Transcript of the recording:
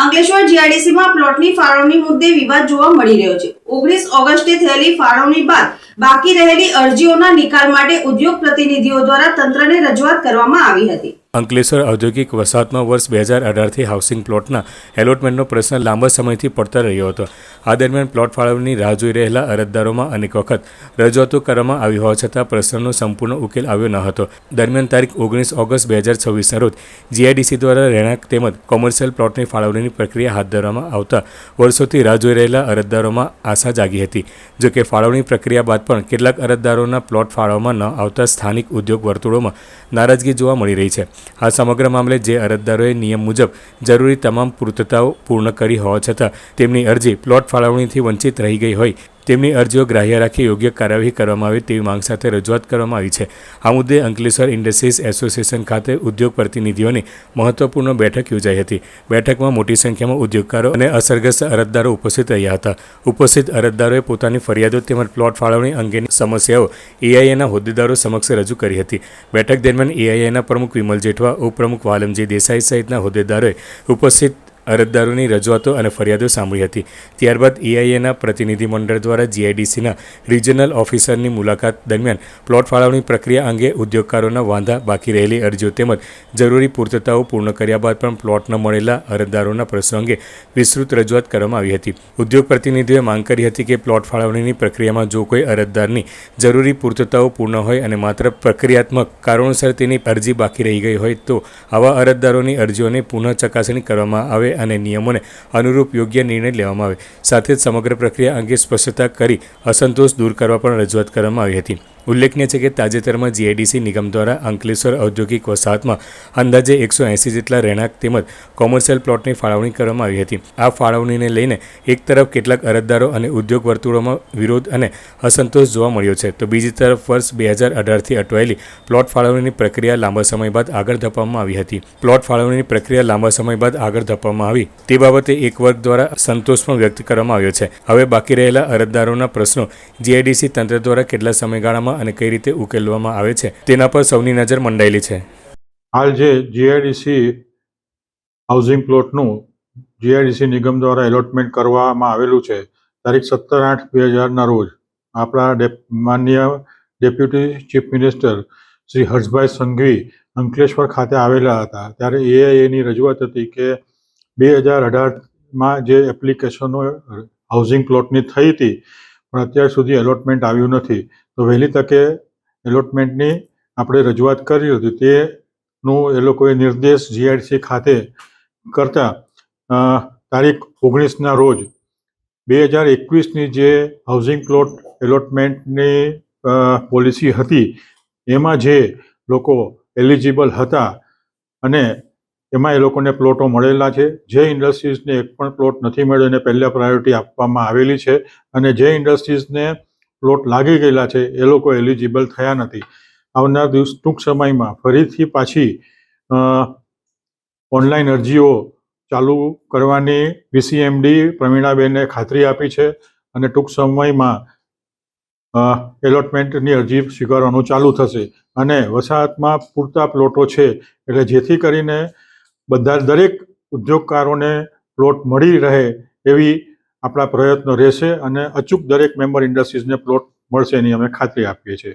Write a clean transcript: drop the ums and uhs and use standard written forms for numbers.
અંકલેશ્વર જીઆઈડીસીમાં પ્લોટની ફાળવણી મુદ્દે વિવાદ જોવા મળી રહ્યો છે। 19 ઓગસ્ટે થયેલી ફાળવણી બાદ બાકી રહેલી અરજીઓના નિકાલ માટે ઉદ્યોગ પ્રતિનિધિઓ દ્વારા તંત્રને રજૂઆત કરવામાં આવી હતી। અંકલેશ્વર ઔદ્યોગિક વસાહતમાં વર્ષ 2018થી હાઉસિંગ પ્લોટના એલોટમેન્ટનો પ્રશ્ન લાંબા સમયથી પડતર રહ્યો હતો। આ દરમિયાન પ્લોટ ફાળવણીની રાહ જોઈ રહેલા અરજદારોમાં અનેક વખત રજૂઆતો કરવામાં આવી હોવા છતાં પ્રશ્નનો સંપૂર્ણ ઉકેલ આવ્યો ન હતો। દરમિયાન તારીખ 19 ઓગસ્ટ 2026ના રોજ જીઆઈડીસી દ્વારા રહેણાંક તેમજ કોમર્શિયલ પ્લોટની ફાળવણીની પ્રક્રિયા હાથ ધરવામાં આવતા વર્ષોથી રાહ જોઈ રહેલા અરજદારોમાં આશા જાગી હતી। જોકે ફાળવણી પ્રક્રિયા બાદ પણ કેટલાક અરજદારોના પ્લોટ ફાળવવામાં ન આવતા સ્થાનિક ઉદ્યોગ વર્તુળોમાં નારાજગી જોવા મળી રહી છે। આ સમગ્ર મામલે જે અરજદારોએ નિયમ મુજબ જરૂરી તમામ પૂર્તતાઓ પૂર્ણ કરી હોવા છતાં તેમની અરજી પ્લોટ ફાળવણીથી વંચિત રહી ગઈ હોય તેમની અરજીઓ ગ્રાહ્ય રાખી યોગ્ય કાર્યવાહી કરવામાં આવે તેવી માંગ સાથે રજૂઆત કરવામાં આવી છે। આ મુદ્દે અંકલેશ્વર ઇન્ડસ્ટ્રીઝ એસોસિએશન ખાતે ઉદ્યોગ પ્રતિનિધિઓની મહત્વપૂર્ણ બેઠક યોજાઈ હતી। બેઠકમાં મોટી સંખ્યામાં ઉદ્યોગકારો અને અસરગ્રસ્ત અરજદારો ઉપસ્થિત રહ્યા હતા। ઉપસ્થિત અરજદારોએ પોતાની ફરિયાદો તેમજ પ્લોટ ફાળવણી અંગેની સમસ્યાઓ એઆઈએના હોદ્દેદારો સમક્ષ રજૂ કરી હતી। બેઠક દરમિયાન એઆઈએના પ્રમુખ વિમલ જેઠવા, ઉપપ્રમુખ વાલમજી દેસાઈ સહિતના હોદ્દેદારોએ ઉપસ્થિત અરજદારોની રજૂઆતો અને ફરિયાદો સાંભળી હતી। ત્યારબાદ એઆઈએના પ્રતિનિધિમંડળ દ્વારા જીઆઈડીસીના રિજનલ ઓફિસરની મુલાકાત દરમિયાન પ્લોટ ફાળવણી પ્રક્રિયા અંગે ઉદ્યોગકારોના વાંધા, બાકી રહેલી અરજીઓ તેમજ જરૂરી પૂર્તતાઓ પૂર્ણ કર્યા બાદ પણ પ્લોટ ન મળેલા અરજદારોના પ્રશ્નો અંગે વિસ્તૃત રજૂઆત કરવામાં આવી હતી। ઉદ્યોગ પ્રતિનિધિઓએ માંગ કરી હતી કે પ્લોટ ફાળવણીની પ્રક્રિયામાં જો કોઈ અરજદારની જરૂરી પૂર્તતાઓ પૂર્ણ હોય અને માત્ર પ્રક્રિયાત્મક કારણોસર તેની અરજી બાકી રહી ગઈ હોય તો આવા અરજદારોની અરજીઓની પુનઃ ચકાસણી કરવામાં આવે અને નિયમોને અનુરૂપ યોગ્ય નિર્ણય લેવામાં આવે। સાથે જ સમગ્ર પ્રક્રિયા અંગે સ્પષ્ટતા કરી અસંતોષ દૂર કરવા પણ રજૂઆત કરવામાં આવી હતી। ઉલ્લેખનીય છે કે તાજેતરમાં જીઆઈડીસી નિગમ દ્વારા અંકલેશ્વર ઔદ્યોગિક વસાહતમાં અંદાજે 180 જેટલા રહેણાંક તેમજ કોમર્શિયલ પ્લોટની ફાળવણી કરવામાં આવી હતી। આ ફાળવણીને લઈને એક તરફ કેટલાક અરજદારો અને ઉદ્યોગ વર્તુળોમાં વિરોધ અને અસંતોષ જોવા મળ્યો છે તો બીજી તરફ વર્ષ 2018થી અટવાયેલી પ્લોટ ફાળવણીની પ્રક્રિયા લાંબા સમય બાદ આગળ ધપાવવામાં આવી હતી। પ્લોટ ફાળવણીની પ્રક્રિયા લાંબા સમય બાદ આગળ ધપાવવામાં આવી તે બાબતે એક વર્ગ દ્વારા સંતોષ પણ વ્યક્ત કરવામાં આવ્યો છે। હવે બાકી રહેલા અરજદારોના પ્રશ્નો જીઆઈડીસી તંત્ર દ્વારા કેટલા સમયગાળામાં અને કઈ રીતે ઉકેલવામાં આવે છે તેના પર સૌની નજર મંડાયેલી છે। હાલ જે જીઆઈડીસી હાઉસિંગ પ્લોટનું જીઆઈડીસી નિગમ દ્વારા એલોટમેન્ટ કરવામાં આવેલું છે તારીખ 17/8/2000ના રોજ આપણા માનનીય deputy chief minister Shri Harshbhai Sanghvi Ankleshwar ખાતે આવેલા હતા। ત્યારે એઆઈએની રજૂઆત હતી કે 2018માં જે એપ્લિકેશનો હાઉસિંગ પ્લોટની થઈ હતી પણ અત્યાર સુધી એલોટમેન્ટ આવ્યું નથી તો વહેલી તકે એલોટમેન્ટની આપણે રજૂઆત કરી હતી। તેનું એ લોકોએ નિર્દેશ જીઆઈડીસી ખાતે કરતા તારીખ 19ના રોજ 2021ની જે હાઉસિંગ પ્લોટ એલોટમેન્ટની પોલિસી હતી એમાં જે લોકો એલિજિબલ હતા અને એમાં એ લોકોને પ્લોટો મળેલા છે। જે ઇન્ડસ્ટ્રીઝને એક પણ પ્લોટ નથી મળ્યો એને પહેલાં પ્રાયોરિટી આપવામાં આવેલી છે અને જે ઇન્ડસ્ટ્રીઝને પ્લોટ લાગી ગયેલા છે એ લોકો એલિજિબલ થયા નથી। આવનાર ટૂંક સમયમાં ફરીથી પાછી ઓનલાઈન અરજીઓ ચાલુ કરવાની વીસીએમડી પ્રવીણાબેને ખાતરી આપી છે અને ટૂંક સમયમાં એલોટમેન્ટની અરજી સ્વીકારવાનું ચાલુ થશે અને વસાહતમાં પૂરતા પ્લોટો છે એટલે જેથી કરીને દરેક ઉદ્યોગકારોને પ્લોટ મળી રહે એવી આપણા પ્રયત્નો રહેશે અને અચૂક દરેક મેમ્બર ઇન્ડસ્ટ્રીઝને પ્લોટ મળશે એની અમે ખાતરી આપીએ છીએ।